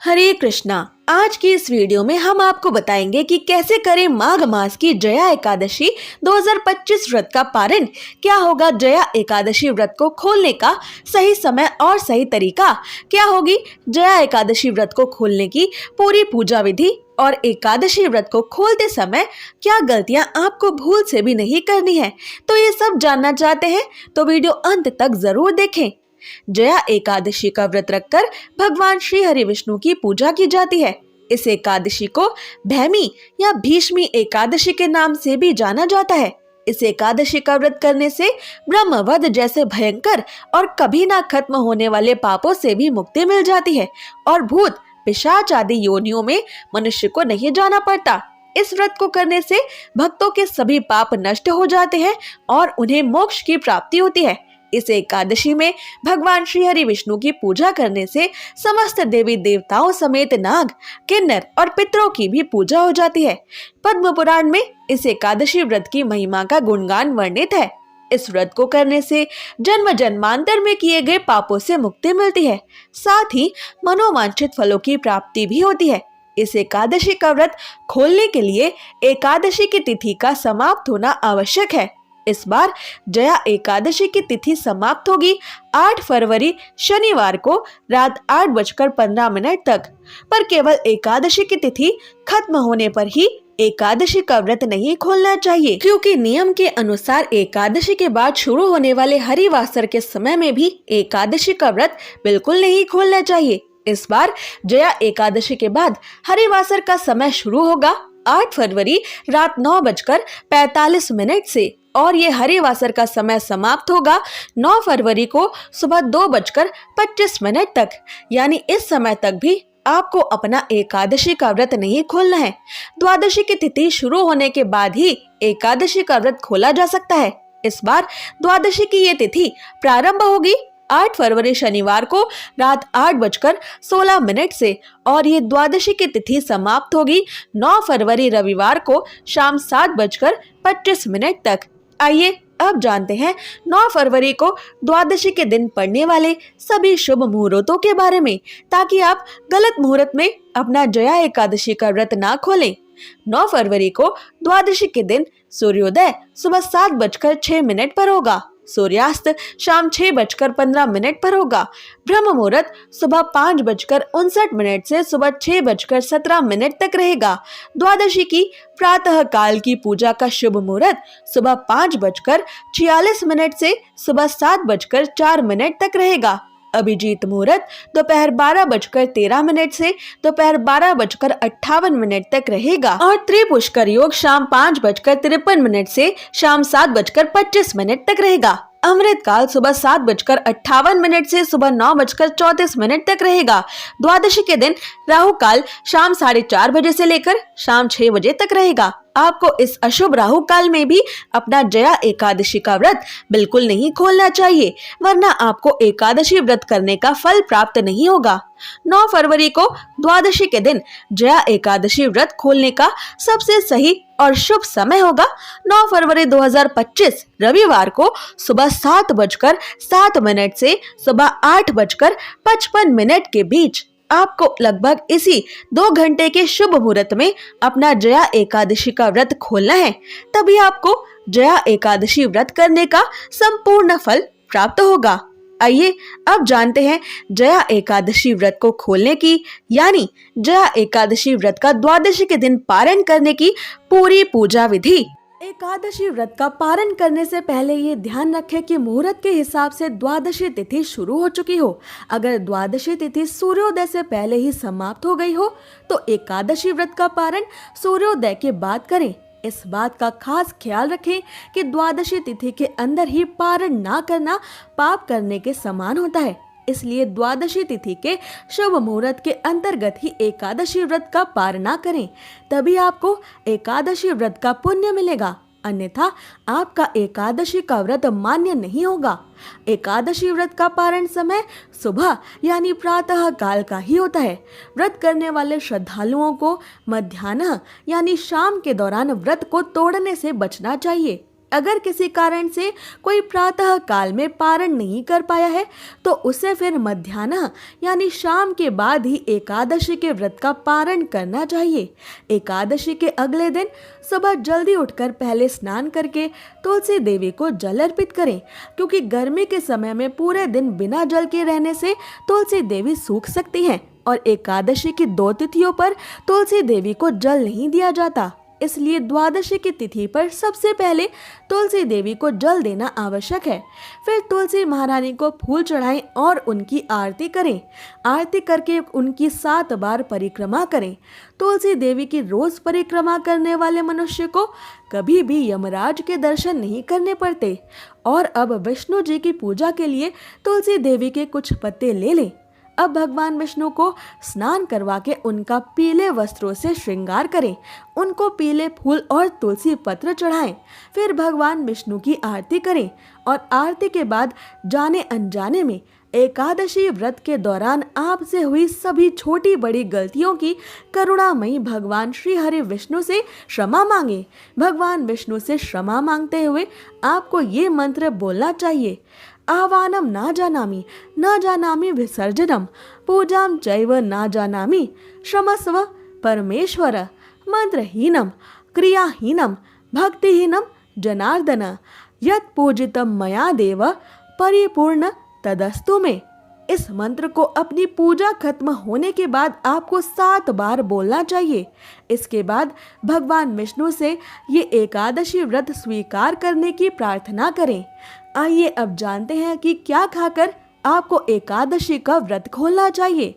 हरे कृष्णा। आज की इस वीडियो में हम आपको बताएंगे कि कैसे करें माघ मास की जया एकादशी 2025 व्रत का पारण। क्या होगा जया एकादशी व्रत को खोलने का सही समय और सही तरीका, क्या होगी जया एकादशी व्रत को खोलने की पूरी पूजा विधि, और एकादशी व्रत को खोलते समय क्या गलतियां आपको भूल से भी नहीं करनी है। तो ये सब जानना चाहते हैं तो वीडियो अंत तक जरूर देखें। जया एकादशी का व्रत रखकर भगवान श्री हरि विष्णु की पूजा की जाती है। इस एकादशी को भैमी या भीष्मी एकादशी के नाम से भी जाना जाता है। इस एकादशी का व्रत करने से ब्रह्मवध जैसे भयंकर और कभी ना खत्म होने वाले पापों से भी मुक्ति मिल जाती है और भूत पिशाच आदि योनियों में मनुष्य को नहीं जाना पड़ता। इस व्रत को करने से भक्तों के सभी पाप नष्ट हो जाते हैं और उन्हें मोक्ष की प्राप्ति होती है। इस एकादशी में भगवान श्री हरि विष्णु की पूजा करने से समस्त देवी देवताओं समेत नाग, किन्नर और पितरों की भी पूजा हो जाती है। पद्म पुराण में इस एकादशी व्रत की महिमा का गुणगान वर्णित है। इस व्रत को करने से जन्म जन्मांतर में किए गए पापों से मुक्ति मिलती है, साथ ही मनोवांछित फलों की प्राप्ति भी होती है। इस एकादशी का व्रत खोलने के लिए एकादशी की तिथि का समाप्त होना आवश्यक है। इस बार जया एकादशी की तिथि समाप्त होगी 8 फरवरी शनिवार को रात 8:15 तक। पर केवल एकादशी की तिथि खत्म होने पर ही एकादशी का व्रत नहीं खोलना चाहिए, क्योंकि नियम के अनुसार एकादशी के बाद शुरू होने वाले हरिवासर के समय में भी एकादशी का व्रत बिल्कुल नहीं खोलना चाहिए। इस बार जया एकादशी के बाद हरिवासर का समय शुरू होगा 8 फरवरी रात 9:45 से, और ये हरिवासर का समय समाप्त होगा 9 फरवरी को सुबह 2:25 तक। यानी इस समय तक भी आपको अपना एकादशी का व्रत नहीं खोलना है। द्वादशी की तिथि शुरू होने के बाद ही एकादशी का व्रत खोला जा सकता है। इस बार द्वादशी की ये तिथि प्रारंभ होगी 8 फरवरी शनिवार को रात 8:16 से, और ये द्वादशी की तिथि समाप्त होगी 9 फरवरी रविवार को शाम 7:25 तक। आइए अब जानते हैं 9 फरवरी को द्वादशी के दिन पड़ने वाले सभी शुभ मुहूर्तों के बारे में, ताकि आप गलत मुहूर्त में अपना जया एकादशी का व्रत ना खोलें। 9 फरवरी को द्वादशी के दिन सूर्योदय सुबह 7:06 पर होगा। सूर्यास्त शाम 6:15 पर होगा। ब्रह्म मुहूर्त सुबह 5:59 से सुबह 6:17 तक रहेगा। द्वादशी की प्रातः काल की पूजा का शुभ मुहूर्त सुबह 5:46 से सुबह 7:04 तक रहेगा। अभिजीत मुहूर्त दोपहर 12:13 से दोपहर 12:58 तक रहेगा, और त्रिपुष्कर योग शाम 5:53 से शाम 7:25 तक रहेगा। अमृत काल सुबह 7:58 से सुबह 9:34 तक रहेगा। द्वादशी के दिन राहु काल शाम 4:30 बजे से लेकर शाम 6 बजे तक रहेगा। आपको इस अशुभ राहु काल में भी अपना जया एकादशी का व्रत बिल्कुल नहीं खोलना चाहिए, वरना आपको एकादशी व्रत करने का फल प्राप्त नहीं होगा। 9 फरवरी को द्वादशी के दिन जया एकादशी व्रत खोलने का सबसे सही और शुभ समय होगा 9 फरवरी 2025 रविवार को सुबह 7:07 से सुबह 8:55 के बीच। आपको लगभग इसी 2 घंटे के शुभ मुहूर्त में अपना जया एकादशी का व्रत खोलना है, तभी आपको जया एकादशी व्रत करने का संपूर्ण फल प्राप्त होगा। आइए अब जानते हैं जया एकादशी व्रत को खोलने की, यानी जया एकादशी व्रत का द्वादशी के दिन पारण करने की पूरी पूजा विधि। एकादशी व्रत का पारण करने से पहले ये ध्यान रखें कि मुहूर्त के हिसाब से द्वादशी तिथि शुरू हो चुकी हो। अगर द्वादशी तिथि सूर्योदय से पहले ही समाप्त हो गई हो तो एकादशी व्रत का पारण सूर्योदय के बाद करें। इस बात का खास ख्याल रखें कि द्वादशी तिथि के अंदर ही पारण ना करना पाप करने के समान होता है। इसलिए द्वादशी तिथि के शुभ मुहूर्त के अंतर्गत ही एकादशी व्रत का पारण करें, तभी आपको एकादशी व्रत का पुण्य मिलेगा, अन्यथा आपका एकादशी का व्रत मान्य नहीं होगा। एकादशी व्रत का पारण समय सुबह यानी प्रातः काल का ही होता है। व्रत करने वाले श्रद्धालुओं को मध्याह्न यानी शाम के दौरान व्रत को तोड़ने से बचना चाहिए। अगर किसी कारण से कोई प्रातः काल में पारण नहीं कर पाया है तो उसे फिर मध्याह्न यानी शाम के बाद ही एकादशी के व्रत का पारण करना चाहिए। एकादशी के अगले दिन सुबह जल्दी उठकर पहले स्नान करके तुलसी देवी को जल अर्पित करें, क्योंकि गर्मी के समय में पूरे दिन बिना जल के रहने से तुलसी देवी सूख सकती हैं और एकादशी की 2 तिथियों पर तुलसी देवी को जल नहीं दिया जाता। इसलिए द्वादशी की तिथि पर सबसे पहले तुलसी देवी को जल देना आवश्यक है। फिर तुलसी महारानी को फूल चढ़ाएं और उनकी आरती करें। आरती करके उनकी 7 बार परिक्रमा करें। तुलसी देवी की रोज परिक्रमा करने वाले मनुष्य को कभी भी यमराज के दर्शन नहीं करने पड़ते। और अब विष्णु जी की पूजा के लिए तुलसी देवी के कुछ पत्ते ले लें। अब भगवान विष्णु को स्नान करवा के उनका पीले वस्त्रों से श्रृंगार करें, उनको पीले फूल और तुलसी पत्र चढ़ाएं। फिर भगवान विष्णु की आरती करें और आरती के बाद जाने अनजाने में एकादशी व्रत के दौरान आपसे हुई सभी छोटी बड़ी गलतियों की करुणामयी भगवान श्री हरि विष्णु से क्षमा मांगे। भगवान विष्णु से क्षमा मांगते हुए आपको ये मंत्र बोलना चाहिए। आह्वानम न जानामि विसर्जनम पूजाम चैव न जानामि क्षमस्व परमेश्वर मंत्रहीनम क्रियाहीनम भक्तिहीनम जनार्दन यत् पूजितम मया देव परिपूर्ण तदस्तु में। इस मंत्र को अपनी पूजा खत्म होने के बाद आपको 7 बार बोलना चाहिए। इसके बाद भगवान विष्णु से ये एकादशी व्रत स्वीकार करने की प्रार्थना करें। आइए अब जानते हैं कि क्या खाकर आपको एकादशी का व्रत खोलना चाहिए।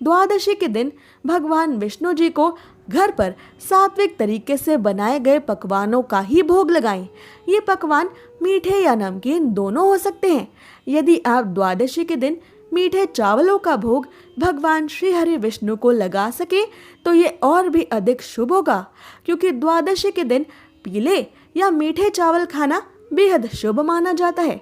द्वादशी के दिन भगवान विष्णु जी को घर पर सात्विक तरीके से बनाए गए पकवानों का ही भोग लगाएं। ये पकवान मीठे या नमकीन दोनों हो सकते हैं। यदि आप द्वादशी के दिन मीठे चावलों का भोग भगवान श्री हरि विष्णु को लगा सके तो ये और भी अधिक शुभ होगा, क्योंकि द्वादशी के दिन पीले या मीठे चावल खाना बेहद शुभ माना जाता है।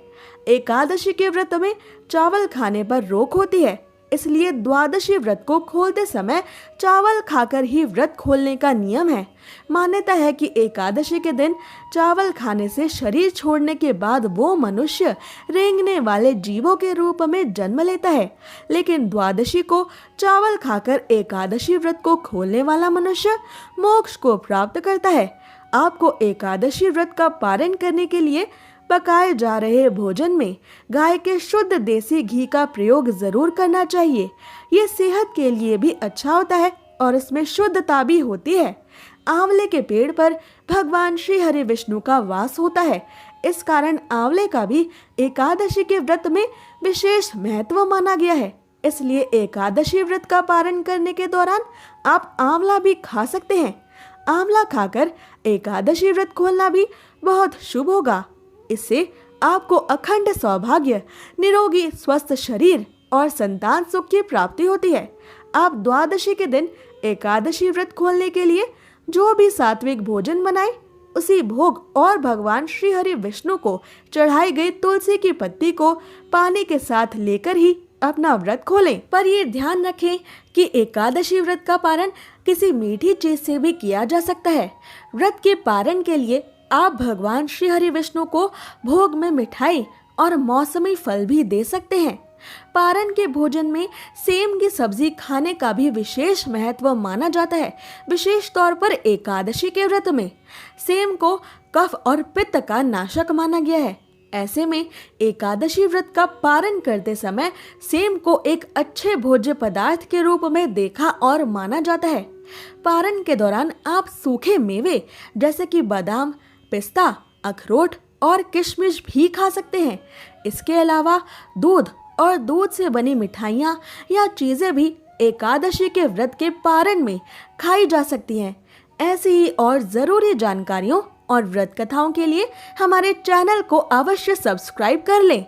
एकादशी के व्रत में चावल खाने पर रोक होती है, इसलिए द्वादशी व्रत को खोलते समय चावल खाकर ही व्रत खोलने का नियम है। मान्यता है कि एकादशी के दिन चावल खाने से शरीर छोड़ने के बाद वो मनुष्य रेंगने वाले जीवों के रूप में जन्म लेता है, लेकिन द्वादशी को चावल खाकर एकादशी व्रत को खोलने वाला मनुष्य मोक्ष को प्राप्त करता है। आपको एकादशी व्रत का पारण करने के लिए पकाए जा रहे भोजन में गाय के शुद्ध देसी घी का प्रयोग जरूर करना चाहिए। ये सेहत के लिए भी अच्छा होता है और इसमें शुद्धता भी होती है। आंवले के पेड़ पर भगवान श्री हरि विष्णु का वास होता है, इस कारण आंवले का भी एकादशी के व्रत में विशेष महत्व माना गया है। इसलिए एकादशी व्रत का पारण करने के दौरान आप आंवला भी खा सकते हैं। आंवला खाकर एकादशी व्रत खोलना भी बहुत शुभ होगा। इससे आपको अखंड सौभाग्य, निरोगी स्वस्थ शरीर और संतान सुख की प्राप्ति होती है। आप द्वादशी के दिन एकादशी व्रत खोलने के लिए जो भी सात्विक भोजन बनाए उसी भोग और भगवान श्री हरि विष्णु को चढ़ाई गई तुलसी की पत्ती को पानी के साथ लेकर ही अपना व्रत खोलें। पर ये ध्यान रखें कि एकादशी व्रत का पारण किसी मीठी चीज से भी किया जा सकता है। व्रत के पारण के लिए आप भगवान श्री हरि विष्णु को भोग में मिठाई और मौसमी फल भी दे सकते हैं। पारण के भोजन में सेम की सब्जी खाने का भी विशेष महत्व माना जाता है। विशेष तौर पर एकादशी के व्रत में सेम को कफ और पित्त का नाशक माना गया है। ऐसे में एकादशी व्रत का पारण करते समय सेम को एक अच्छे भोज्य पदार्थ के रूप में देखा और माना जाता है। पारण के दौरान आप सूखे मेवे जैसे कि बादाम, पिस्ता, अखरोट और किशमिश भी खा सकते हैं। इसके अलावा दूध और दूध से बनी मिठाइयाँ या चीजें भी एकादशी के व्रत के पारण में खाई जा सकती हैं। ऐसी ही और जरूरी जानकारियों और व्रत कथाओं के लिए हमारे चैनल को अवश्य सब्सक्राइब कर लें।